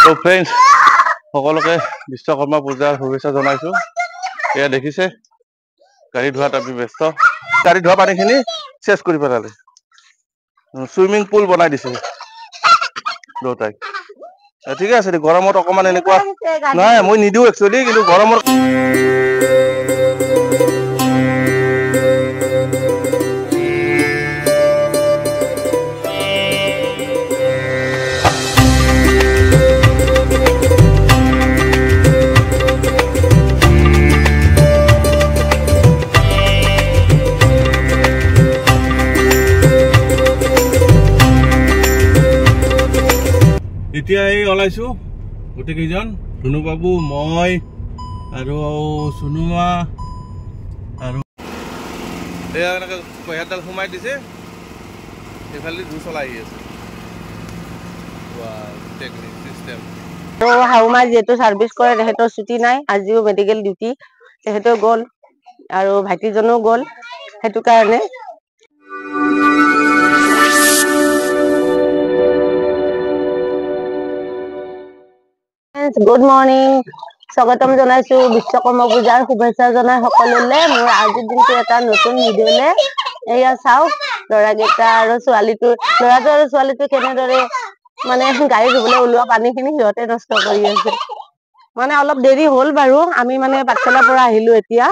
তো ফ্ৰেণ্ডছ সকলোকে বিশ্বকৰ্মা পূজাৰ শুভেচ্ছা জনাইছো। এয়া দেখিছে গাড়ী ধোৱাত আমি ব্যস্ত। গাড়ী ধোৱা পানীখিনি চেছ কৰি পেলালে। চুইমিং পুল বনাই দিছে দেউতাই। ঠিকে আছে, গৰমত অকমান এনেকুৱা নাই, মই নিদিওঁ একচুৱেলি, কিন্তু গৰমত এতিয়া এই ওলাইছো গোটেইকেইজন, ধুনু বাবু, মই আৰু চুনুমা, আৰু এয়া এনেকৈ হেডডাল সোমাই দিছে, এইফালে জুই চলাই আহি আছে। Technique system. শাহুমা যিহেতু ছাৰ্ভিচ কৰে, তেখেতৰ ছুটি নাই, আজিও মেডিকেল ডিউটি, তেখেতেও গ'ল আৰু ভাইটিজনো গ'ল, সেইটো কাৰণে গুড মৰ্ণিং, স্বাগতম জনাইছো বিশ্বকৰ্মা পূজাৰ শুভেচ্ছা জনাই সকলোলে। মোৰ আজিৰ দিনটো এটা নতুন ভিডিঅ'লে। এয়া চাওক ল'ৰাকেইটা আৰু ল'ৰাটো আৰু ছোৱালীটো কেনেদৰে মানে গাড়ী ধুবলৈ ওলোৱা পানীখিনি সিহঁতে নষ্ট কৰি আছে। মানে অলপ দেৰি হ'ল বাৰু, আমি মানে পাঠশালাৰ পৰা আহিলো এতিয়া,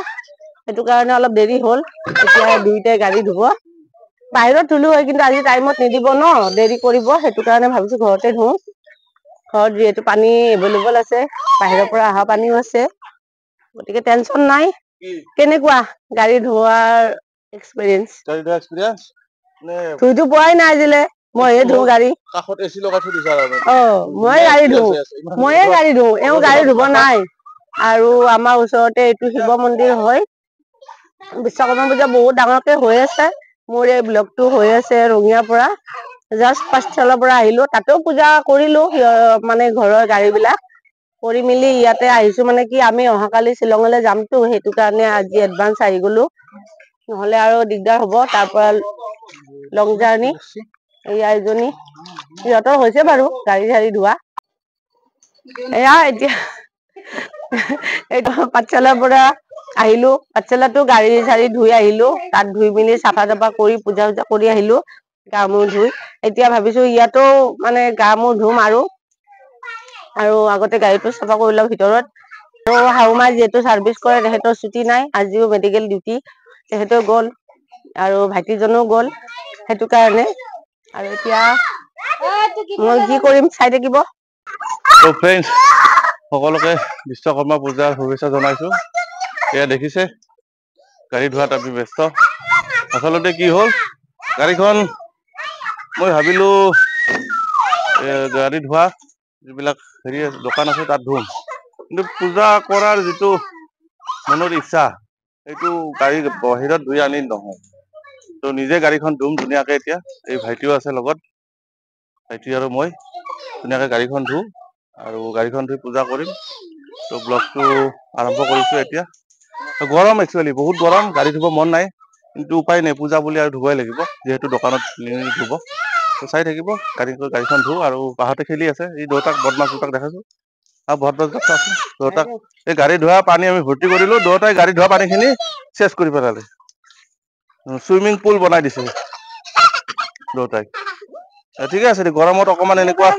সেইটো কাৰণে অলপ দেৰি হ'ল। এতিয়া দুইটাই গাড়ী ধুব, বাহিৰত ধুলো হয় কিন্তু আজি টাইমত নিদিব ন, দেৰি কৰিব, সেইটো কাৰণে ভাবিছো ঘৰতে ধুও। ঘৰত যিহেতু পানী এভেইলেবল আছে, বাহিৰৰ পৰা অহা পানীও আছে, গতিকে টেনচন নাই। কেনেকুৱা গাড়ী ধোৱাৰ এক্সপিৰিয়েঞ্চ? ধুইতো পোৱাই নাই আজিলে, মইহে ধুও গাড়ী। ময়ে গাড়ী ধুও, এওঁ গাড়ী ধুব নাই। আৰু আমাৰ ওচৰতে এইটো শিৱ মন্দিৰ হয়, বিশ্বকৰ্মা পূজা বহুত ডাঙৰকে হৈ আছে। মোৰ এই ব্লগটো হৈ আছে ৰঙিয়াৰ পৰা, জাষ্ট পাঠশালাৰ পৰা আহিলো, তাতেও পূজা কৰিলো, মানে ঘৰৰ গাড়ী বিলাক কৰি মেলি ইয়াতে আহিছো। মানে কি আমি অহাকালি শ্বিলঙলৈ যামতো, সেইটো কাৰণে আজি এডভান্স আহি গলো, নহলে আৰু দিগদাৰ হব। তাৰ পৰা লং জাৰ্ণি। এয়া এজনী, সিহঁতৰ হৈছে বাৰু গাড়ী চাড়ী ধোৱা। এয়া এতিয়া এইটো পাঠশালাৰ পৰা আহিলো, পাঠশালাতো গাড়ী চাড়ী ধুই আহিলো, তাত ধুই মেলি চাফা চাফা কৰি পূজা চূজা কৰি আহিলো, গা মূৰ ধুই। এতিয়া ভাবিছো ইয়াতো মানে গা মূৰ ধুম আৰু আগতে গাড়ীটো চাফা কৰি লওঁ ভিতৰত। শাহুমা যিহেতু ছাৰ্ভিচ কৰে, তেখেতৰ ছুটি নাই, আজিও মেডিকেল ডিউটি, তেখেতেও গ'ল আৰু ভাইটিজনো গ'ল, সেইটো কাৰণে। আৰু এতিয়া মই কি কৰিম চাই থাকিব। তো ফ্ৰেণ্ডছ সকলোকে বিশ্বকৰ্মা পূজাৰ শুভেচ্ছা জনাইছো। এয়া দেখিছে গাড়ী ধোৱাত আমি ব্যস্ত। আচলতে কি হ'ল, গাড়ীখন মই ভাবিলো গাড়ী ধোৱা যিবিলাক হেৰি দোকান আছে তাত ধুম, কিন্তু পূজা কৰাৰ যিটো মনৰ ইচ্ছা, সেইটো গাড়ী বাহিৰত ধুই আনি নহয়, তো নিজে গাড়ীখন ধুম ধুনীয়াকে। এতিয়া এই ভাইটিও আছে লগত, ভাইটি আৰু মই ধুনীয়াকে গাড়ীখন ধুম আৰু গাড়ীখন ধুই পূজা কৰিম। তো ব্লগটো আৰম্ভ কৰিছো এতিয়া। গৰম, একচুৱেলি বহুত গৰম, গাড়ী ধুব মন নাই, কিন্তু উপায় নাই, পূজা বুলি আৰু ধুবই লাগিব, যিহেতু দোকানত ধুব। তো চাই থাকিব, গাড়ীখন ধুও। আৰু বাহঁতে খেলি আছে, এই দেউতাক বদমাছ দুটাক দেখাইছো, আৰু দেউতাক এই গাড়ী ধোৱা পানী আমি ভৰ্তি কৰিলো, দেউতাই গাড়ী ধোৱা পানীখিনি চেছ কৰি পেলালে। চুইমিং পুল বনাই দিছে দেউতাই। ঠিকে আছে, গৰমত অকমান এনেকুৱা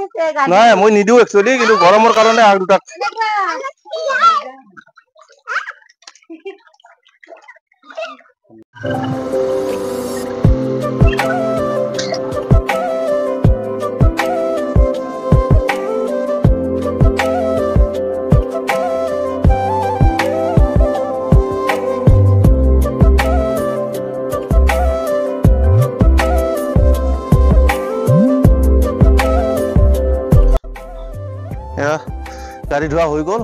নাই, মই নিদিওঁ একচুৱেলি, কিন্তু গৰমৰ কাৰণে আৰু দুটাক গাড়ী ধোৱা হৈ গ'ল।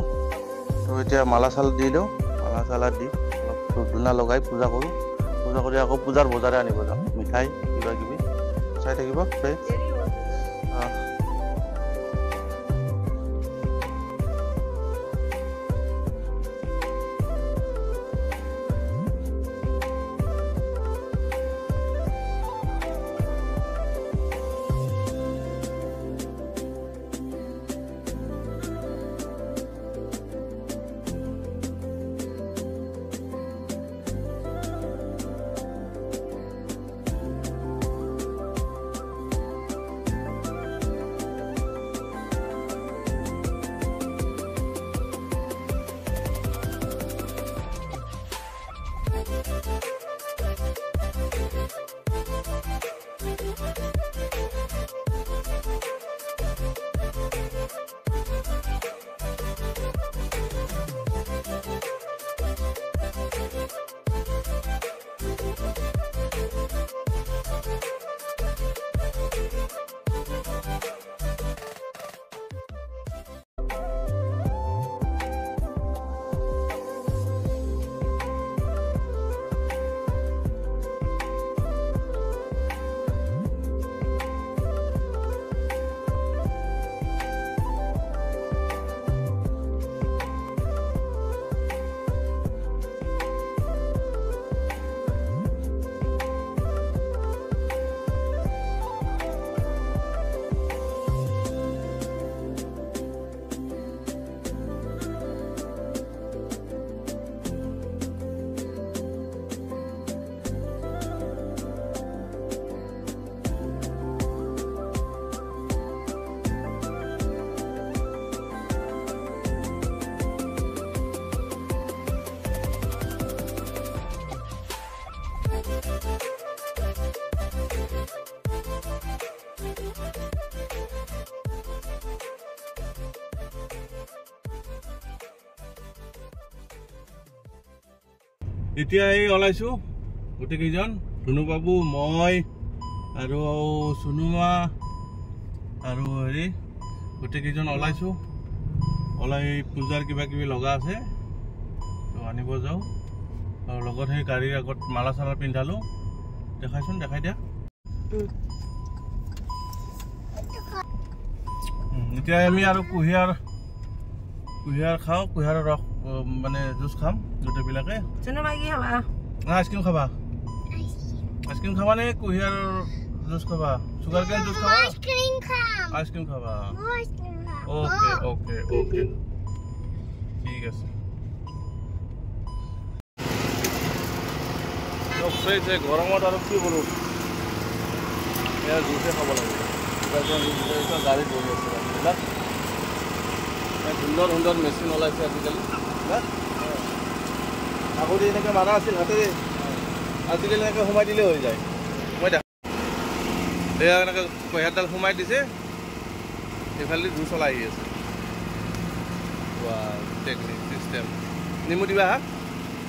তো এতিয়া মালা চালা দি দিওঁ, মালা চালা দি অলপ ধূপ ধূনা লগাই পূজা কৰোঁ। পূজা কৰি আকৌ পূজাৰ বজাৰে আনিব যাওঁ, মিঠাই কিবা কিবি। চাই থাকিব। এতিয়া এই ওলাইছোঁ গোটেইকেইজন, ধুনু বাবু, মই আৰু চুনুমা আৰু হেৰি গোটেইকেইজন ওলাইছোঁ। ওলাই পূজাৰ কিবা কিবি লগা আছে তো আনিব যাওঁ। আৰু লগত সেই গাড়ীৰ আগত মালা চালা পিন্ধালোঁ। দেখাইচোন, দেখাই দিয়া। এতিয়া আমি আৰু কুঁহিয়াৰ খাওঁ, কুঁহিয়াৰৰ ৰস মানে জুচ খাম গোটেইবিলাকে। আইচক্ৰীম খাবা? আইচক্ৰীম খাবা নে কুঁহিয়াৰৰ জুচ খাবা? চুগাৰ কেন জুচ খাবা? আইচক্ৰীম খাবা? ওকে ওকে ওকে, ঠিক আছে। গৰমত আৰু কি কৰোঁ, এয়া জুচে খাব লাগে। গাড়ীত বহি আছে এইবিলাক সুন্দৰ সুন্দৰ মেচিন ওলাইছে আজিকালি। আগতে এনেকৈ মাৰা আছিল হাতেৰে, আজিকালি এনেকৈ সোমাই দিলে হৈ যায়। মই দেখা এয়া এনেকৈ কুঁহিয়াৰডাল সোমাই দিছে, এইফালে জুচ ওলাই আহি আছে। Technique system. নেমু দিবা, হা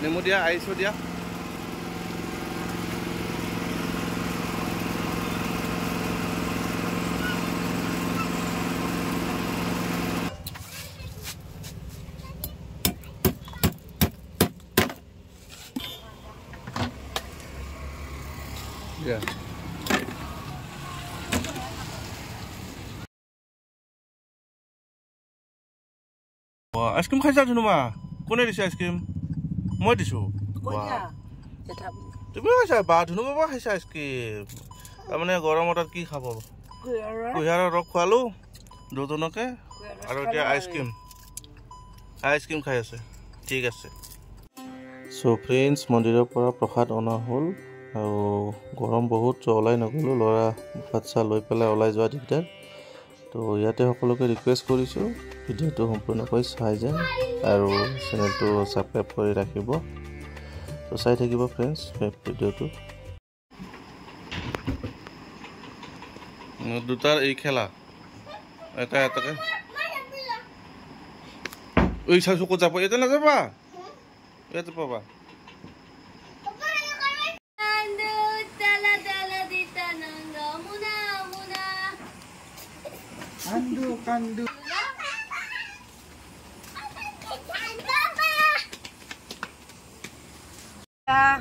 নেমু দিয়া, আইচো দিয়া। আইচক্ৰীম খাইছা ধুনুমা? কোনে দিছে আইচক্ৰীম? মই দিছোঁ। তুমিও খাইছা? বা ধুনুমা বা খাইছা আইচক্ৰীম? তাৰমানে গৰমত আৰু কি খাব? কুঁহিয়াৰৰ ৰস খোৱালোঁ দুজনকে, আৰু এতিয়া আইচক্ৰীম খাই আছে। ঠিক আছে। চ' ফ্ৰেণ্ডছ, মন্দিৰৰ পৰা প্ৰসাদ অনা হ'ল আৰু গৰম বহুত, ওলাই নগ'লোঁ। ল'ৰা বাচ্ছা লৈ পেলাই ওলাই যোৱা দিগদাৰ। তো ইয়াতে সকলোকে ৰিকুৱেষ্ট কৰিছোঁ ভিডিঅ'টো সম্পূৰ্ণকৈ চাই যায় আৰু চেনেলটো ছাবস্ক্ৰাইব কৰি ৰাখিব। তো চাই থাকিব ফ্ৰেণ্ডছ ভিডিঅ'টো। দুটাৰ এই খেলা, এটা এটাকে ওই চাইছোঁ ক'ত যাব? ইয়াতে নাযাবা, ইয়াতে পাবা।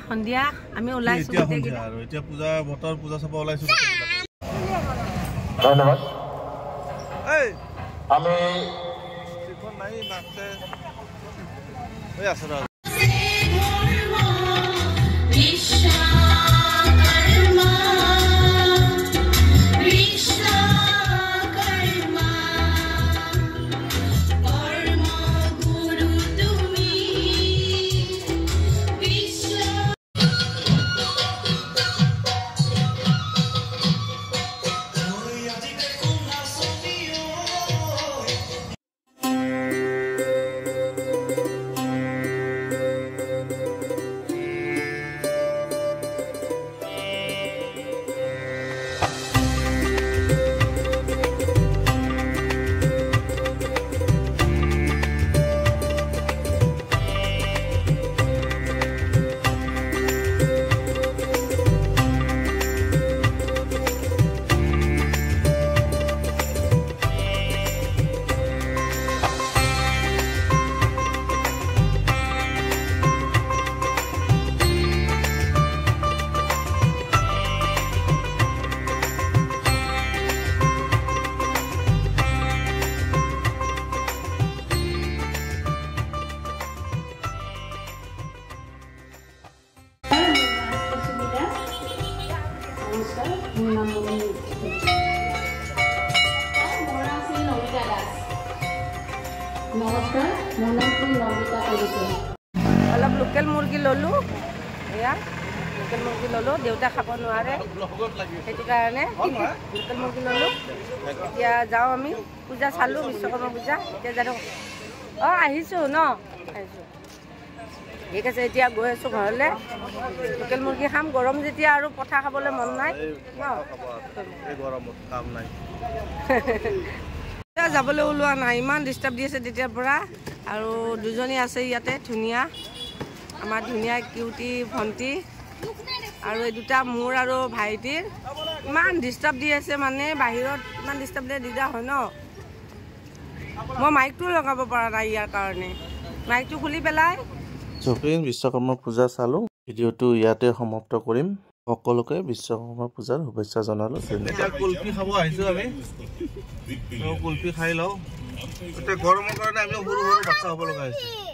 সন্ধিয়া আমি ওলাইছো, এতিয়া পূজা বতৰ, পূজা চাব ওলাইছো। ধন্যবাদ। আমি নাই মাছে আছে। অলপ লোকেল মুৰ্গী ল'লোঁ, এয়া লোকেল মুৰ্গী ল'লোঁ, দেউতা খাব নোৱাৰে সেইটো কাৰণে লোকেল মুৰ্গী ল'লোঁ। এতিয়া যাওঁ আমি, পূজা চালোঁ, বিশ্বকৰ্মা পূজা। এতিয়া জানো আহিছোঁ ন, আহিছোঁ। ঠিক আছে, এতিয়া গৈ আছোঁ ঘৰলৈ, লোকেল মুৰ্গী খাম। গৰম যেতিয়া আৰু পঠা খাবলৈ মন নাই ন, যাবলৈ ওলোৱা নাই, ইমান ডিষ্টাৰ্ব দি আছে তেতিয়াৰ পৰা। আৰু দুজনী আছে ইয়াতে ধুনীয়া আমাৰ ধুনীয়া কিউটি ভণ্টি আৰু এই দুটা মোৰ আৰু ভাইটিৰ ইমান ডিষ্টাৰ্ব দি আছে মানে বাহিৰত ইমান ডিষ্টাৰ্ব দিলে দিগদাৰ হয় ন মই মাইকটো লগাব পৰা নাই ইয়াৰ কাৰণে মাইকটো খুলি পেলাই জপিন বিশ্বকৰ্মা পূজা চালো ভিডিঅ'টো ইয়াতে সমাপ্ত কৰিম সকলোকে বিশ্বকৰ্মা পূজাৰ শুভেচ্ছা জনালো এতিয়া কুলফি খাব আহিছো আমি কুলফি খাই লওঁ এতিয়া গৰমৰ কাৰণে আমি সৰু সৰু বাচ্চা হ'ব লগা হৈছে